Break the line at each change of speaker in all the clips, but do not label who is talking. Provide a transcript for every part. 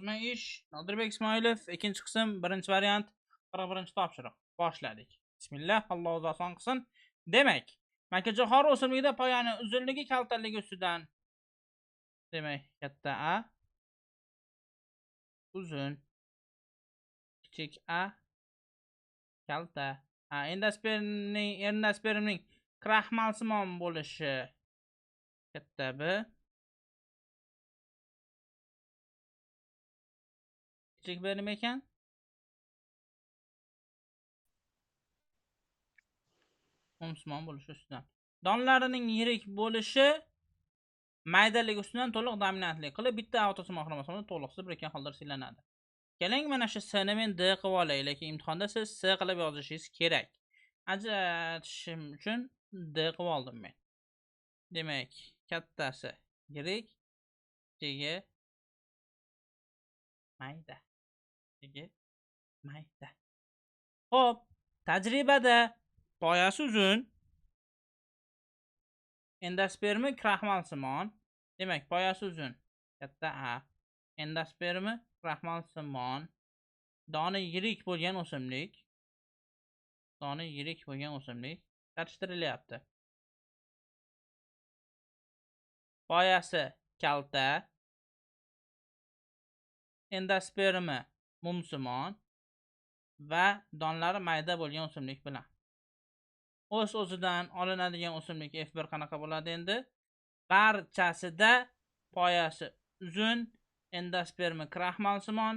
Yozma ish. Nodirbek Ismoilov, ikkinchi qism, birinchi variant, 41 topshiriq. Boshladik. Bismillah, Alloh o'zi oson qilsin. Demak, makajo'xori o'simligida poyani uzunligi kaltaligi ustidan. Demak, katta A uzun, kichik A kalta. Endospermning kraxmalsimon bo'lishi katta B, kichik B nima ekan? Mumsimon bo'lishi ustidan. Donlarining yirik bo'lishi maydalik ustidan to'liq dominantlik qilib bitta avtosimon xromosomi to'liqsiz birikkan holda siylanadi. Keling, mana shu S ni men D qilib olay, lekin imtihonda siz S qilib yozishingiz kerak. Ajratishim uchun D qilib oldim men. Demak, kattasi yirik, kichigi mayda. Mayda. Xo'p, tajribada poyasi uzun, endospermi kraxmalsimon. Demak, poyasi uzun, katta A. Endospermi kraxmalsimon. Doni yirik bo'lgan o'simlik. Tashtirilyapti. Poyasi kalta. Endospermi mumsimon va donlari mayda bo'lgan o'simlik bilan. O'z-o'zidan olinadigan o'simlik F1 qanaqa bo'ladi endi? Barchasida poyasi uzun, endospermi kraxmalsimon,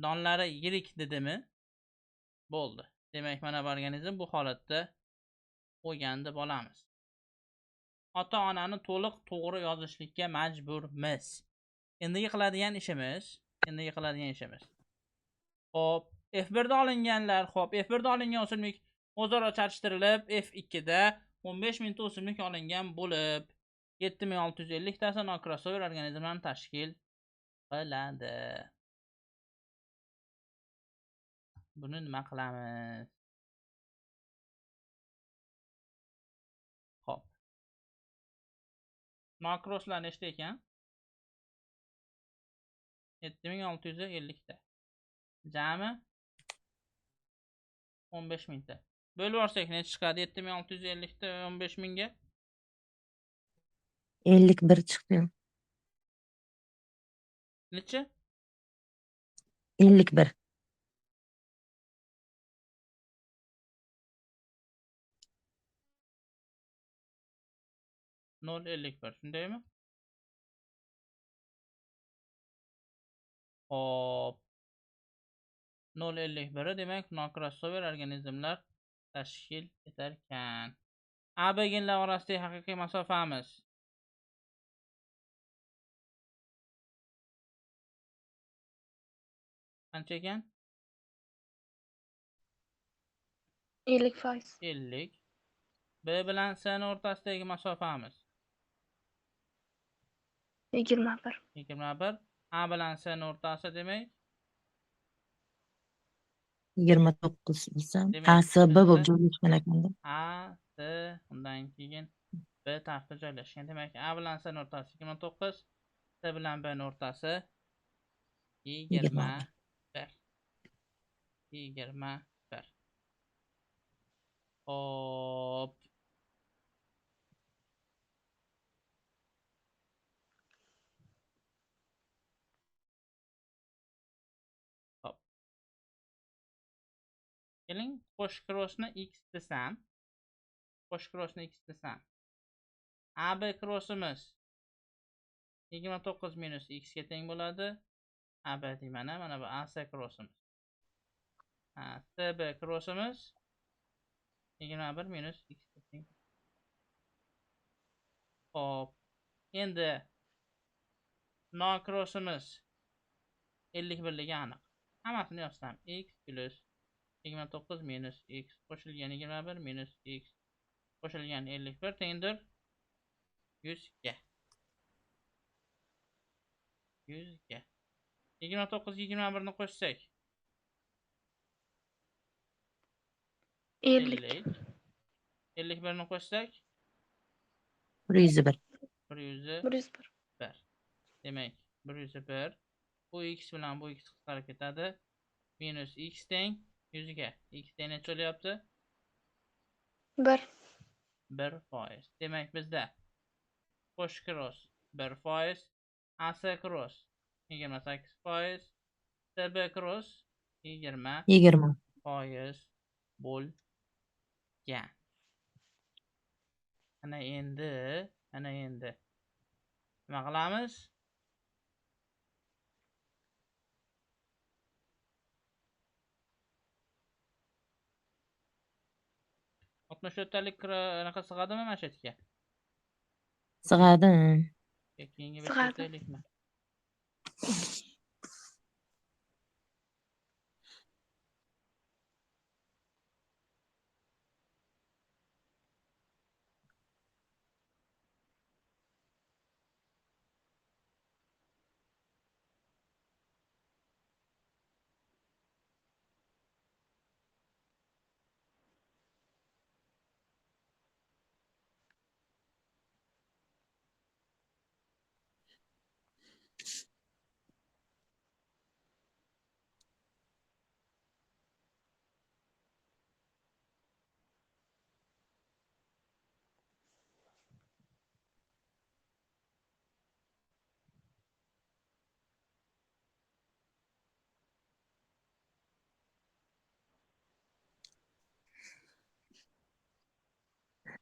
donlari yirik dedimi? Bo'ldi. Demak, mana bu organizm bu holatda bo'lgan deb olamiz. Ota-onani to'liq to'g'ri yozishlikka majburmiz. Endi qiladigan ishimiz. Xo'p, F1 da olinganlar, F1 da olingan o'simlik o'zaro chalishtirilib F2 da 15 mingta o'simlik olingan bo'lib 7650 tasi nokrossover organizmlarni tashkil qiladi. Buni nima qilamiz? Xo'p. Makroslar nechta ekan? 7650 ta. Jami 15 mingta. Bo'lib yuborsak necha chiqadi? 7650 ta 15 mingga
51 chiqdi.
Necha?
51.
Nol 51, shundaymi? Hop. 0.51 demak nokrossover organizmlar tashkil etar ekan. A B genlar orasidagi haqiqiy masofamiz qancha ekan?
50%.
50. B bilan S ni o'rtasidagi masofamiz
21.
21. A bilan S ni o'rtasi demak
29 desam,
Demak,
A, S, B
bizda
bo'lib joylashgan ekanda.
A, S, undan keyin B tarafda joylashgan. Demak, A bilan S ni o'rtasi 29, S bilan B ni o'rtasi 21. 21. Hop. Keling, qo'sh krossni X desam. AB krossimiz 29 minus X ga teng bo'ladi. AB mana bu AC krossimiz. CB krossimiz 21 minus X ga teng. Hop. Endi nokrossimiz 51 ligi aniq. Hammasini yozsam X plus 29 minus X qo'shilgan 21 minus X qo'shilgan 51 tengdir 100 ga. 29 21 ni qo'shsak
50.
51 ni qo'shsak
101.
101. Demak, 101 Bu x bilan bu x qisqarib ketadi. Minus x teng 100 ga. X teng necha bo'lyapti?
1.
1%. Demak bizda qo'sh cross 1%, AC cross 28%, TB cross 20%
20.
bo'lgan. Ana endi nima qilamiz? Oltmish to'rttalik anaqa sig'adimi mana shu yerga?
Sig'adi.
Keyingi
Sig'adi.
bekletaylikmi?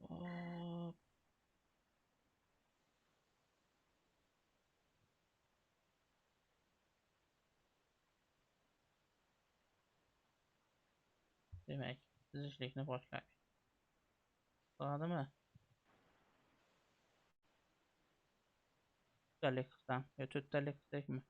Hop. Demak, chizishlikni boshlaylik. Sig'adimi? To'rttalik qilsam yo to'rttalik qilsakmi?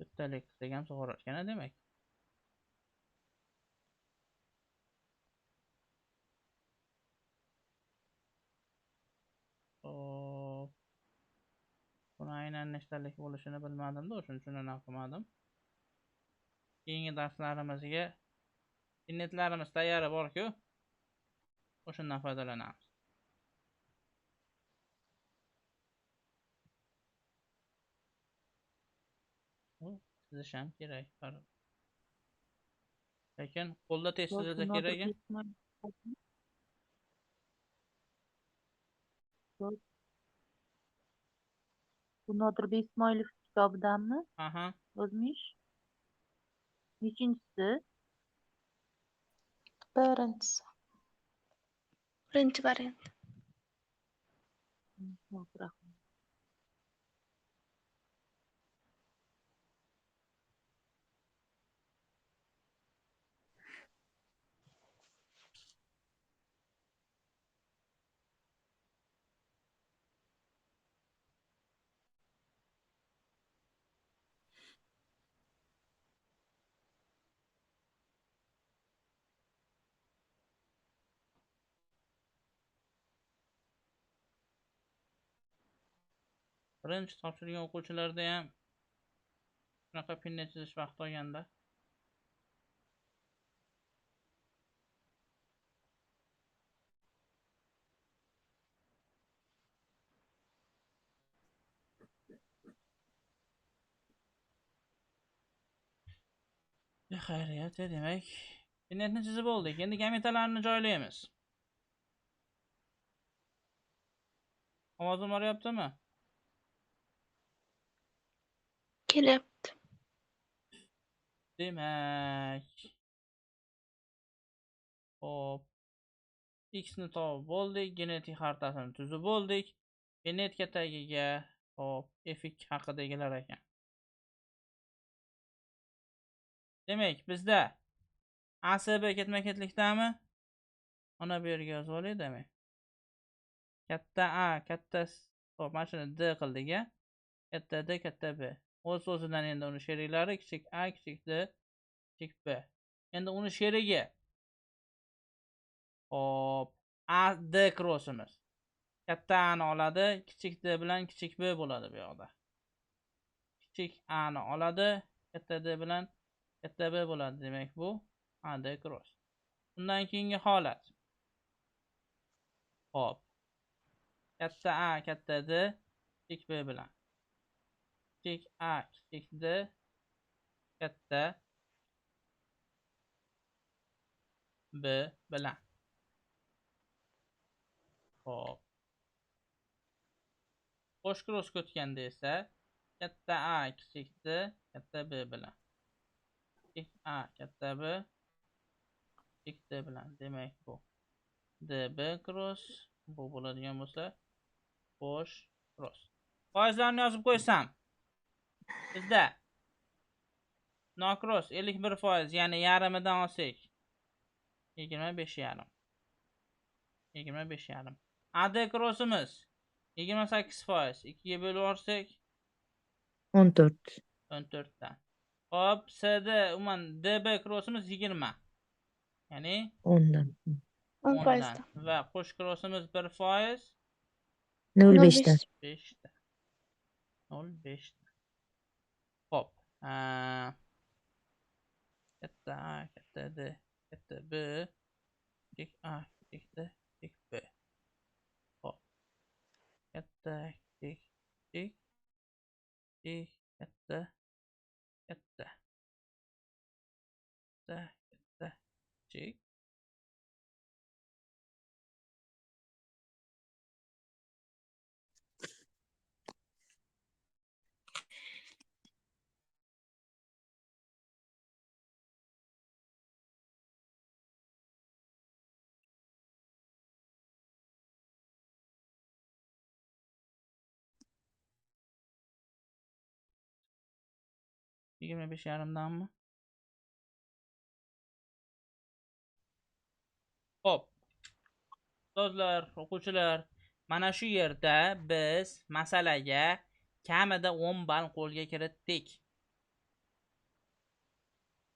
To'rttalik qilsak ham sug'orishgan demak. Hop. Buni aynan nechtalik bo'lishini bilmadim-da, shuning uchun anaqa qilmadim. Keyingi darslarimizga internetlarimiz tayyor bor-ku, o'shundan foydalanamiz. Chizish ham kerak. Lekin qo'lda tez chizilsa kerak.
Bu Nodirbek Ismoilov kitobidanmi?
Aha.
O'zmish. Nechinchisi?
Birinchisi. Birinchi variant.
Rahmat.
Birinchi topshirgan o'quvchilarda ham shunaqa pinna chizish vaqti olganda. Xayriyat, demak, pinnetni chizib oldik. Endi gametalarni joylaymiz. Ovozim boryaptimi?
Kelyapti.
Demak, hop, x ni topib bo'ldik, genetik xaritasini tuzib bo'ldik. Genetika tagiga hop f2 haqidagilar ekan. Demak, bizda ASB ketma-ketlikdami? Mana bu yerga yozib olaylik demak. Katta A, katta hop, mana shuni D qildik-a. Katta D, katta B. O'z-o'zidan endi uni sheriklari kichik A, kichik D, kichik B. Endi uni sherigi Hop. A D crossimiz. Katta A'ni oladi, kichik D bilan kichik B bo'ladi bu yoqda. Kichik A'ni oladi, katta D bilan katta B bo'ladi. Demak, bu A D cross. Undan keyingi holat. Hop. Katta A, katta D, kichik B bilan. Kichik A, kichik D, katta B bilan. Hop. Qo'sh cross ko'tganda esa katta A, kichik D, katta B bilan. Kichik A, katta B, kichik D bilan. Demak, bu DB cross. Bu bo'ladigan bo'lsa qo'sh cross. Foizlarni yozib qo'ysam, bizda nokross 51%, ya'ni yarimidan olsak 25,5. 25,5. AD crossimiz 28%. 2 ga bo'lib olsak
14.
14 dan. Hop, CD umuman DB crossimiz 20. Ya'ni
10 dan.
10
10
foizdan.
dan. Va qo'sh crossimiz 1%.
0,5 dan.
5 dan. 0,5 dan. Hop. Katta A, katta D, katta B, kichik A, kichik D, kichik B. Hop. Katta, kichik, kichik, kichik, katta, katta. Katta, katta, kichik. Yigirma besh yarimdanmi? Hop. Ustozlar, o'quvchilar, mana shu yerda biz masalaga kamida 10 ball qo'lga kiritdik.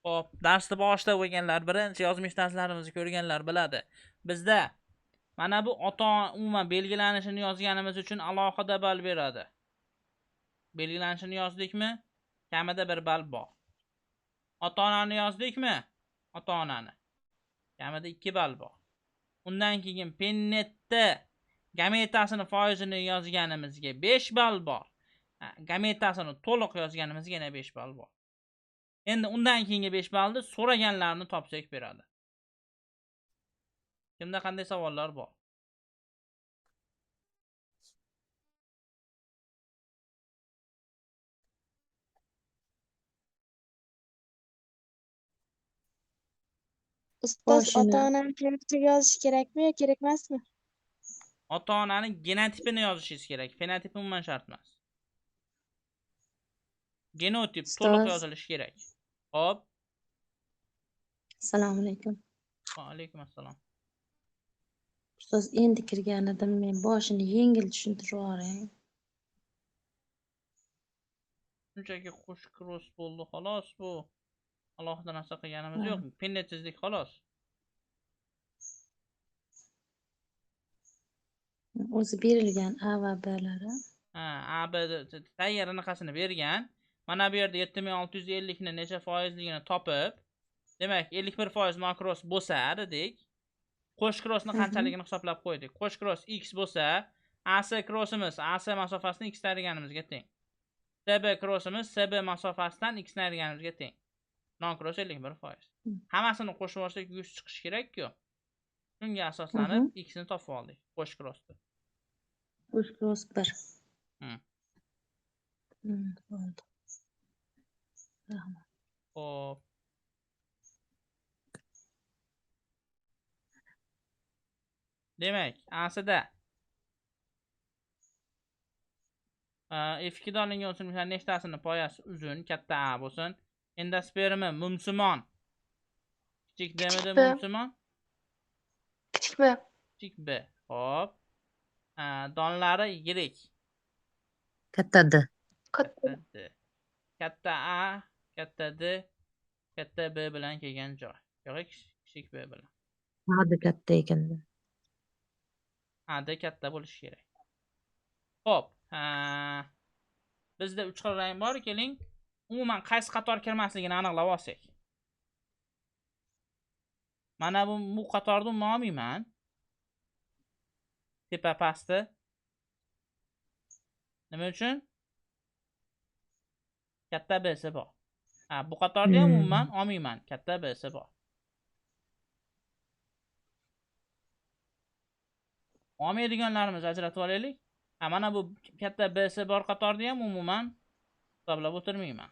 Hop, darsni boshida bo'lganlar, birinchi yozmish darslarimizni ko'rganlar biladi. Bizda mana bu umuman belgilanishini yozganimiz uchun alohida ball beradi. Belgilanishini yozdikmi? Kamida 1 ball bor. Ota-onani yozdikmi? Ota-onani. Kamida 2 ball bor. Undan keyin pennetda gametasini foizini yozganimizga 5 ball bor. Gametasini to'liq yozganimizga yana 5 ball bor. Endi undan keyingi 5 ballni so'raganlarni topsak beradi. Kimda qanday savollar bor?
Ustoz,
Boshini.
ota-onani fenotipga yozish kerakmi yo kerak emasmi?
Ota-onaning genotipini yozishingiz kerak. Fenotip umuman shart emas. Genotip to'liq
Ustoz.
yozilishi kerak. Hop.
Assalomu alaykum.
Va alaykum assalom.
Ustoz, endi kirgan edim, men boshini yengil tushuntirib yuboring.
Shunchaki qo'sh cross bo'ldi xolos bu. Alohida narsa qilganimiz yo'q. Pennetsizlik xolos.
O'zi berilgan A va B'lari.
A, B tayyor anaqasini bergan. Mana bu yerda 7650 ni necha foizligini topib, demak 51% makros bo'lsa dedik. Qo'sh crossni qanchaligini hisoblab qo'ydik. Qo'sh cross x bo'lsa, AC crossimiz AC masofasidan x tayyorganimizga teng. CB crossimiz CB masofasidan x tayyorganimizga teng. Non cross 51%. Hammasini qo'shib olsak 100 chiqish kerak-ku. Shunga asoslanib x ni topib oldik. Qo'sh crossni.
Qo'sh cross 1.
Hmm.
Bo'ldi. Rahmat.
Hop. Demak, A'sida F2 dan olingan o'simliklar nechtasini poyasi uzun, katta A bo'lsin. Endospermi mumsimon. Kichik D-midi
B.
mumsimon?
Kichik B.
Kichik B. Hop. Donlari yirik.
Katta D.
Katta.
Katta D. Katta A, katta D, katta B bilan kelgan joy. Yo'q, kichik B bilan.
Hadi katta ekanda.
D katta bo'lishi kerak. Xo'p, bizda 3 xil rang bor, keling. Umuman qaysi qator kirmasligini aniqlab olsak. Mana bu qatorda umuman olmayman. Tepa pasti. Nima uchun? Katta B'si bor. Bu qatorda ham umuman olmayman. Katta B'si bor. Olmaydiganlarimizni ajratib olaylik. Mana bu katta B'si bor qatorda ham umuman hisoblab o'tirmayman.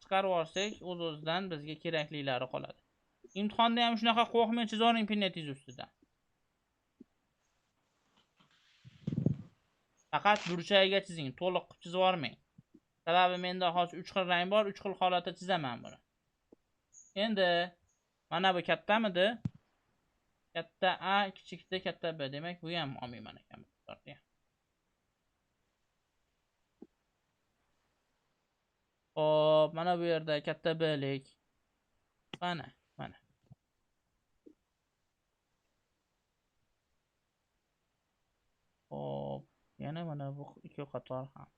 Chiqarib olsak, o'z-o'zidan bizga kerakliklari qoladi. Imtihonda ham shunaqa qo'rqmay chizoring pinnetingiz ustidan. Faqat burchagiga chizing, to'liq qilib chizib yormang. Sababi menda hozir 3 xil rang bor, 3 xil holatda chizaman buni. Endi mana bu kattamidi? Katta A, kichikda katta B. Demak, bu ham olmayman ekan bu qatorda ham. Hop, mana bu yerda katta B'lik. Mana. Hop, yana mana bu ikki qator ham.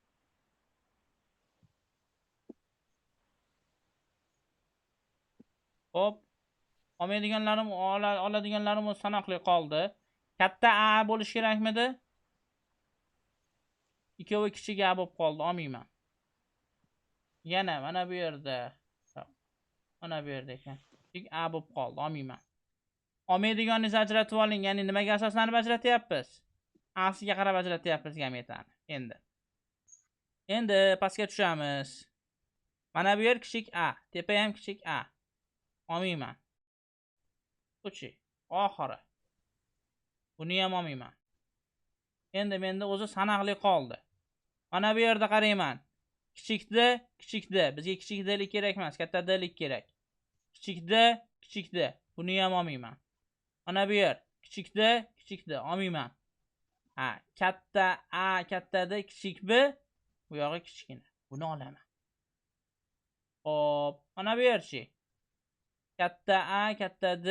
Hop, olmaydiganlarim, oladiganlarim o'z sanoqli qoldi. Katta A bo'lish kerakmidi? Ikkovi kichik A bo'lib qoldi, olmayman. Yana mana bu yerda. Mana bu yerda ekan. Kichik A bo'lib qoldi, olmayman. Olmaydiganingizni ajratib oling. Ya'ni nimaga asoslanib ajratyapmiz? A'siga qarab ajratyapmiz gametani. Endi pastga tushamiz. Mana bu yer kichik A, tepa ham kichik A. Olmayman. Uchi, oxiri. Buni ham olmayman. Endi menda o'zi sanoqli qoldi. Mana bu yerda qarayman. Kichikda. Bizga kichik D'lik kerak emas, katta D'lik kerak. Kichikda. Buni ham olmayman. Mana bu yer kichikda, olmayman. Katta A, kattada kichik B, bu yog'i kichkina. Buni olaman. Hop, mana bu yerchi. Katta A, katta D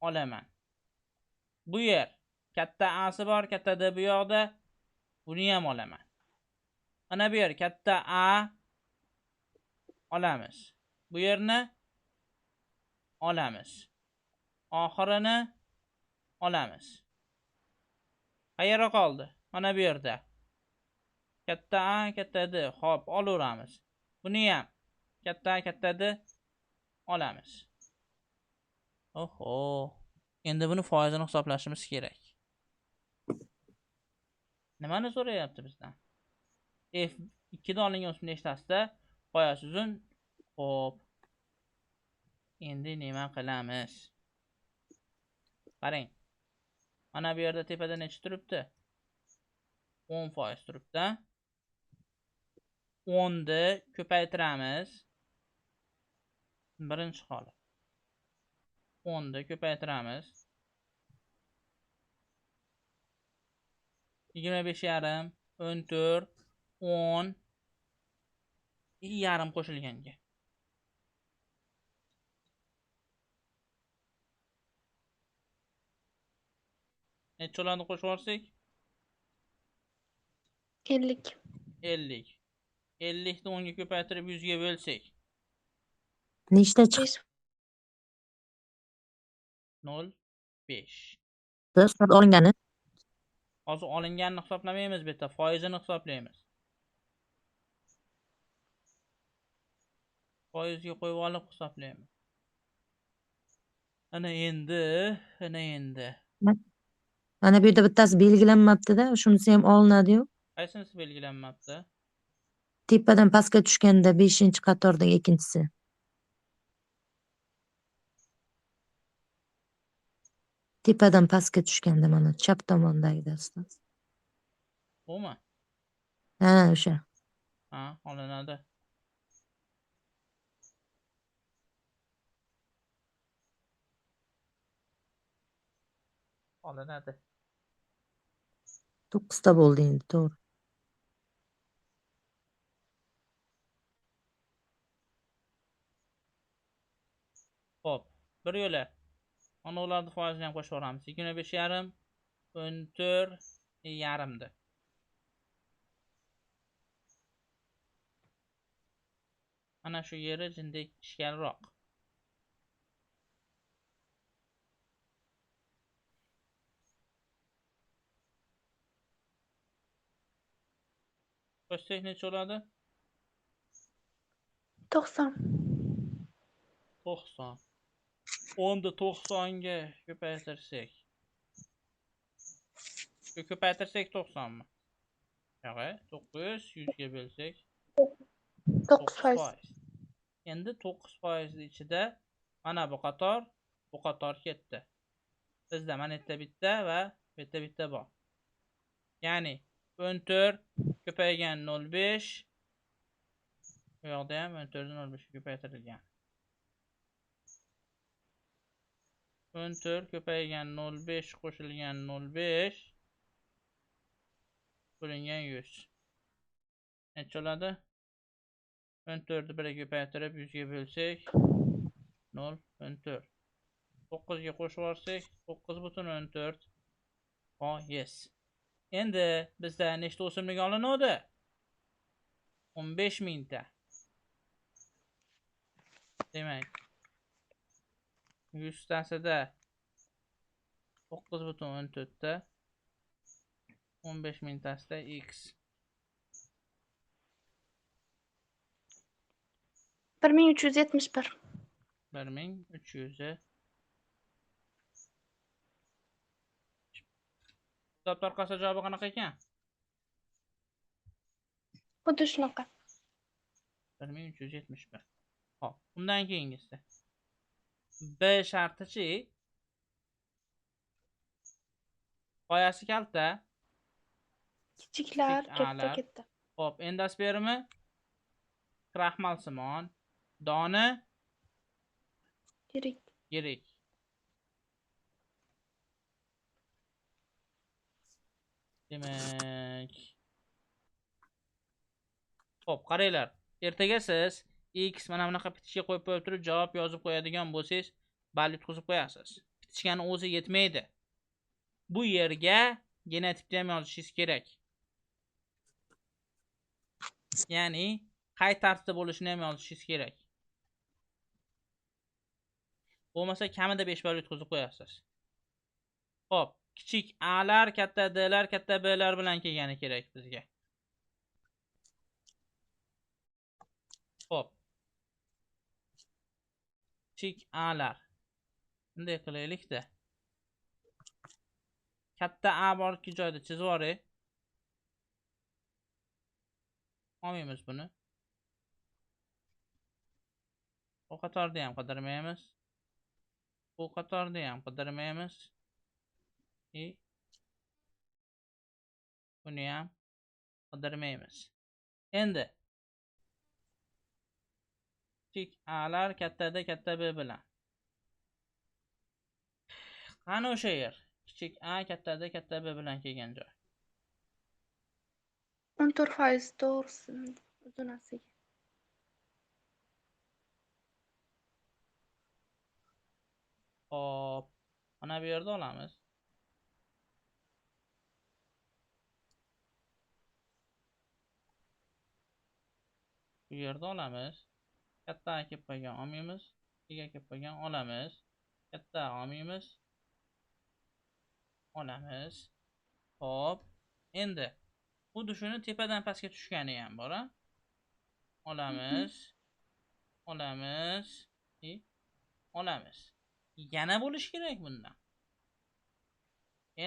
olaman. Bu yer katta A'si bor, katta D bu yoqda. Buni ham olaman. Mana bu yer katta A olamiz. Bu yerni olamiz. Oxirini olamiz. Qayerda qoldi? Mana bu yerda. Katta A, katta D. Xo'p, olaveramiz. Buni ham katta A, katta D olamiz. Oho. Endi buni foizini hisoblashimiz kerak. Nimani so'rayapti bizdan? F2 da olingan o'sma nechtasida foyasi uzun. Xo'p. Endi nima qilamiz? Qarang. Mana bu yerda tepada necha turibdi? 10% turibdi. 10 ni ko'paytiramiz. Birinchi holat. 10 ni ko'paytiramiz. 25,5, 14, 10 yarim qo'shilganga. Nechalarni qo'shib olsak?
50.
50. 50 ni 10 ga ko'paytirib 100 ga bo'lsak.
Nechta chiqdi?
0,5.
Hisob olingani?
Hozir olinganini hisoblamaymiz bu yerda, foizini hisoblaymiz. Foizga qo'yib olib hisoblaymiz. Ana endi.
Mana bu yerda bittasi belgilanmabdi-da, shunisi ham olinadi-yu.
Qaysinisi belgilanmabdi?
Tepadan pastga tushganda 5-qatordan ikkinchisi. Tepadan pastga tushganda mana chap tomondagi ustoz.
Bumi?
Ha, o'sha.
Olinadi. Olinadi.
9 ta bo'ldi endi, to'g'ri.
Bir yo'la. Ana ularni foizini ham qo'shib yuboramiz. 25,5 14,5 dir. Ana shu yeri jindek ishkalroq. Qo'shsak necha bo'ladi?
90.
90. 10 ni 90 ga ko'paytirsak. Shu ko'paytirsak 90 mi? Yo'q, 900 100 ga bo'lsak
9%.
9%. Endi 9% ichida mana bu qator ketdi. Bizda mana yerda bitta va bu yerda bitta bor. Ya'ni 14 ko'paygan 05. Bu yoqda ham 14 dan 05 ga ko'paytirilgan. 14 ko'paygan 05 qo'shilgan 05 bo'lingan 100. Necha bo'ladi? 14 ni 1 ga ko'paytirib 100 ga bo'lsak 0 14. 9 ga qo'shib yuborsak 9,14. Yes. Endi bizda nechta o'simlik olinadi? 15 mingta. Demak 100 tasida 9,14 ta 15 mingtasida x
1371.
1300. Hisob orqasi javobi qanaqa ekan?
Xuddi shunaqa.
1371. Hop, undan keyingisi. B shartichi qoyasi kalta.
Kichiklar
Kichik
katta
a'lar.
katta.
Hop, endospermi kraxmalsimon, doni
Yirik.
yirik. Demak. Hop, qaranglar. Ertaga siz x mana bunaqa bitishga qo'yib turib javob yozib qo'yadigan bo'lsangiz, ball yutqizib qo'yasiz. Bitishgani o'zi yetmaydi. Bu yerga genotipni ham yozishingiz kerak. Ya'ni qay tartibda bo'lishini ham yozishingiz kerak. Bo'lmasa kamida 5 ball yutqizib qo'yasiz. Hop, kichik a'lar, katta d'lar, katta b'lar bilan kelgani kerak bizga. Hop. Kichik a'lar. Bunday qilaylik-da. Katta a borki joyda chizib yuboray. Olmaymiz buni. Bu qatorda ham qidirmaymiz. Bu qatorda ham qidirmaymiz. Buni ham qidirmaymiz. Endi kichik a'lar kattada katta b bilan. Qani o'sha yer? Kichik a kattada katta b bilan kelgan joy.
14% to'g'risi uzunasiga.
Hop. Mana bu yerda olamiz. Bu yerda olamiz. Katta a kelib qolgan olmaymiz. Kichik a kelib qolgan olamiz. Katta olmaymiz. Olamiz. Hop. Endi xuddi shuni tepadan pastga tushgani ham bor, a? Olamiz. Olamiz. Olamiz. Yana bo'lish kerak bundan.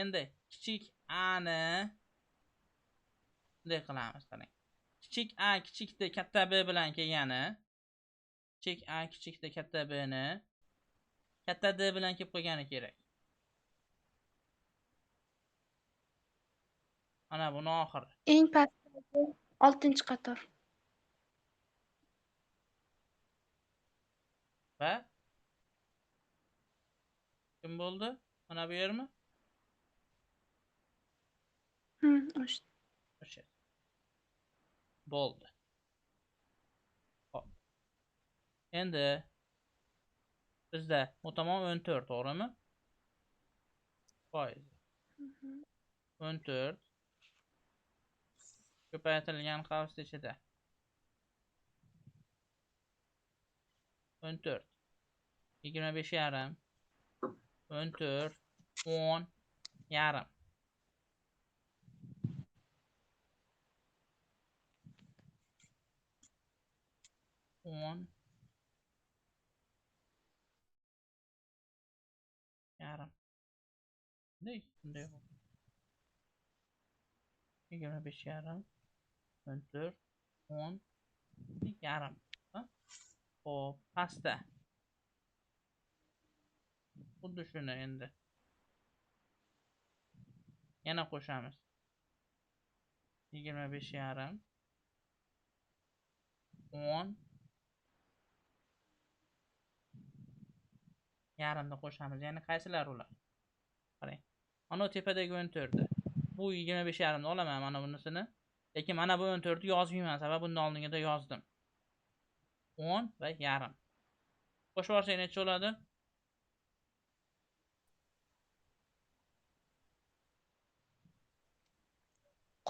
Endi kichik a ni bunday qilamiz, qarang. Kichik a kichikda katta b bilan kelgani, kichik a kichikda katta b ni katta d bilan kelib qolgani kerak. Mana buni oxiri.
Eng pastdagi 6-qator.
Va kim bo'ldi? Mana bu yermi?
O'sha.
O'sha. Bo'ldi. Hop. Endi Bizda bu tomon 14, to'g'rimi? Foiz. 14 ko'paytirilgan qavs ichida 14 25 yarim 14 10 yarim 10 yarim. Bunday 25 yarim 14 10 yarim. Xo'p, pastda xuddi shuni endi yana qo'shamiz. 25 yarim 10 yarimni qo'shamiz. Ya'ni qaysilar ular? Qarang. Mana bu tepadagi 14. Bu 25 yarimni olaman mana bunisini. Lekin mana bu 14 ni yozmayman, sababi bundan oldinda yozdim. 10 va yarim. Qo'shib olsak necha bo'ladi?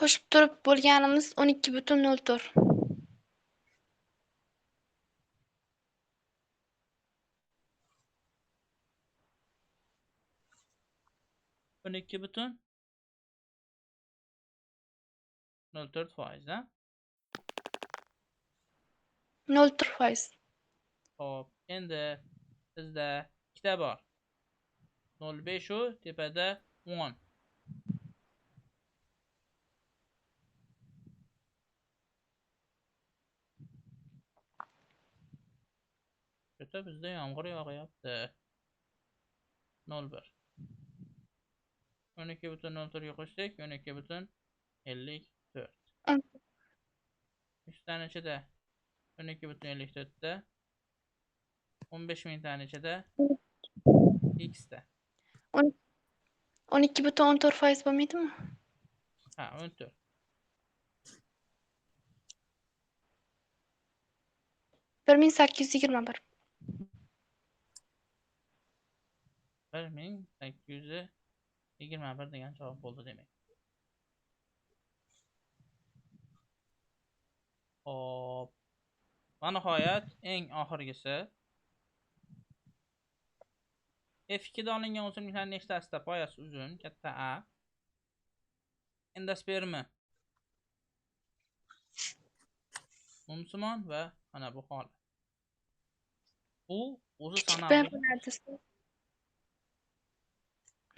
Qo'shib turib bo'lganimiz 12,04.
12,04%, ha?
0,4%.
Xo'p, endi bizda ikkita bor. 0,5 u tepada 10. O'ta bizda yomg'ir yog'yapti. 0,1. 12,04 ga qo'shsak 12,54. 3 tane ichida 12,54 da 15 mingtani ichida x da.
12,14% bo'lmaydimi?
Ha, 14.
1821.
1821 degan javob bo'ldi demak. Hop. Va nihoyat eng oxirgisi. F2 da olingan o'simliklarning nechtasida poyasi uzun, katta A. Endospermi mumsimon va mana bu holat. U o'zi
Kichik B
sanalgan
bo'ladi.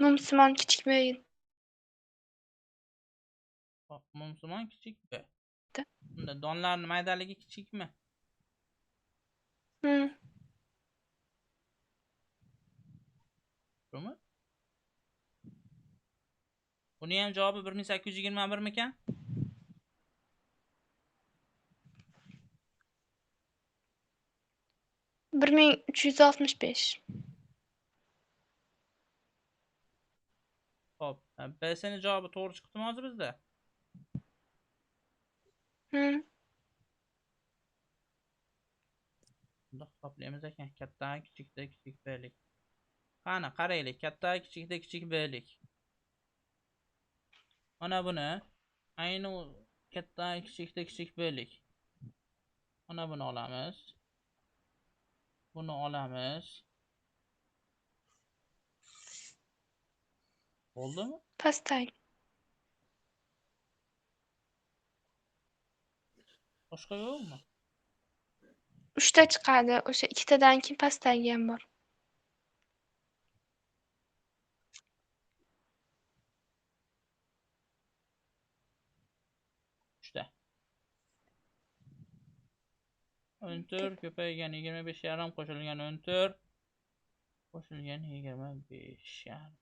Mumsimon kichik B.
mumsimon kichik B.
Da.
Unda donlarning maydaligi kichikmi? Shumi? Buni ham javobi 1821 mikan?
Bir ming 365.
Hop, B'sini javobi to'g'ri chiqdimi hozir bizda? Bunda hisoblaymiz ekan. Katta kichikda kichik B'lik. Qani qaraylik, katta kichikda kichik B'lik. Mana buni ayni katta kichikda kichik B'lik. Mana buni olamiz. Buni olamiz. Bo'ldimi?
Pastdagi.
Boshqa yo'qmi?
3 ta chiqadi. O'sha ikkitadan keyin pastdagi ham bor.
Uchta. 14 ko'paygan 25 yarim qo'shilgan 14 qo'shilgan 25 yarim.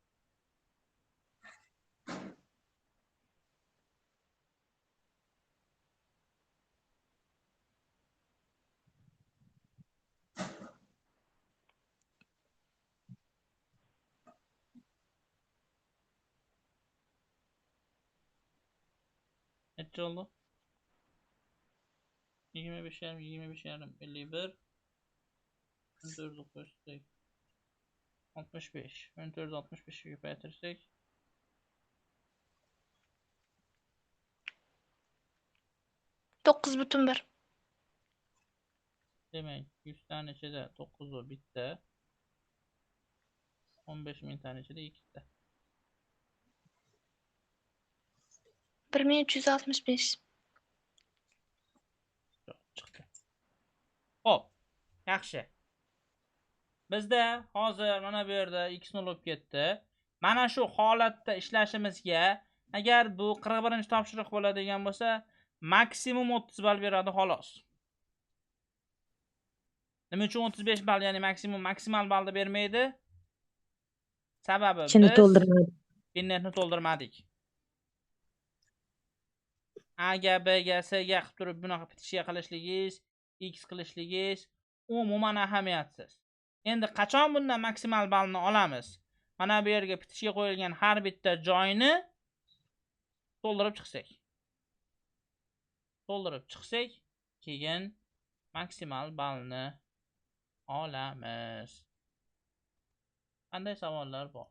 Necha oldu? 25 yarim 55 yarim 51 14'ü koştuk. 65. 1465 ga ko'paytirsak
9,1.
demak 100 tani ichida 9 u bitta 15 ming tani ichida ikkita
1365.
chiqdi. Xo'p, yaxshi. Bizda hozir mana bu yerda x 0 bo'lib ketdi. Mana shu holatda ishlashimizga agar bu 41-topshiriq bo'ladigan bo'lsa, maksimum 30 ball beradi xolos. Nima uchun 35 ball, ya'ni maksimal ballni bermaydi? Sababi
Ichini
biz
to'ldirmadi.
internetni to'ldirmadik. A ga B ga C ga qilib turib bunaqa petishga qilishligingiz, X qilishligingiz umuman ahamiyatsiz. Endi qachon bundan maksimal ballni olamiz? Mana bu yerga petishga qo'yilgan har bitta joyni to'ldirib chiqsak, keyin maksimal ballni olamiz. Qanday savollar bor?